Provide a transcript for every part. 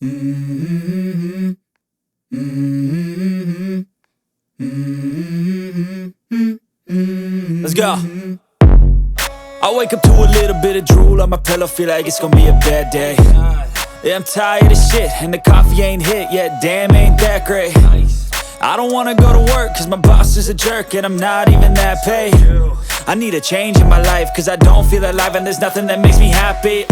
Mm-hmm. Mm-hmm. Mm-hmm. Let's go. I wake up to a little bit of drool on my pillow, feel like it's gonna be a bad day. Yeah, I'm tired of shit, and the coffee ain't hit yet, damn, ain't that great. I don't wanna go to work, cause my boss is a jerk, and I'm not even that paid. I need a change in my life, cause I don't feel alive, and there's nothing that makes me happy.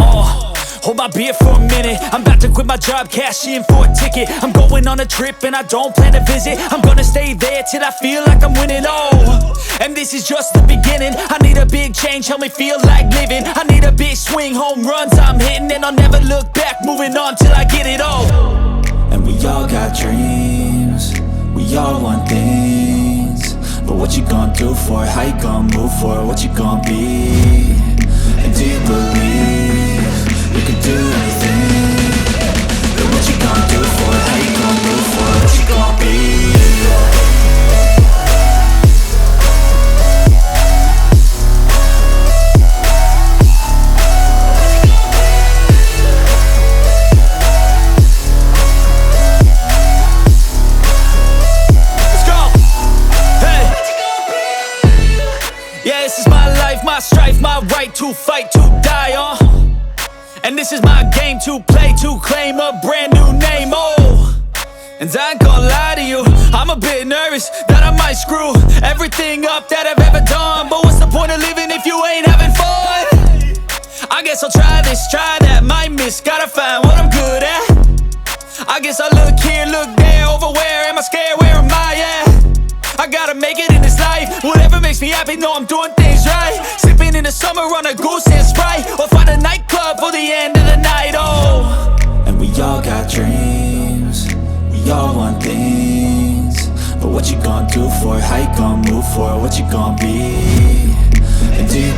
Hold my beer for a minute, I'm about to quit my job, cash in for a ticket. I'm going on a trip and I don't plan to visit. I'm gonna stay there till I feel like I'm winning, and this is just the beginning. I need a big change, help me feel like living. I need a big swing, home runs I'm hitting, and I'll never look back, moving on till I get it all. And we all got dreams, we all want things, but what you gonna do for it? How you gonna move for it? What you gonna be? And do you believe you can do anything? But what you gonna do for it? How you gonna move for it? What you gonna be? My strife, my right to fight, to die on. And this is my game to play, to claim a brand new name, And I ain't gonna lie to you, I'm a bit nervous that I might screw everything up that I've ever done. But what's the point of living if you ain't having fun? I guess I'll try this, try that, might miss, gotta find what I'm good at. I guess I look here, look there, over where am I scared, where am I at? I gotta make it in this life, whatever makes me happy, know I'm doing things right. Sipping in the summer on a goose and Sprite, or find a nightclub for the end of the night, And we all got dreams, we all want things, but what you gonna do for it? How you gonna move for it? What you gonna be? And do you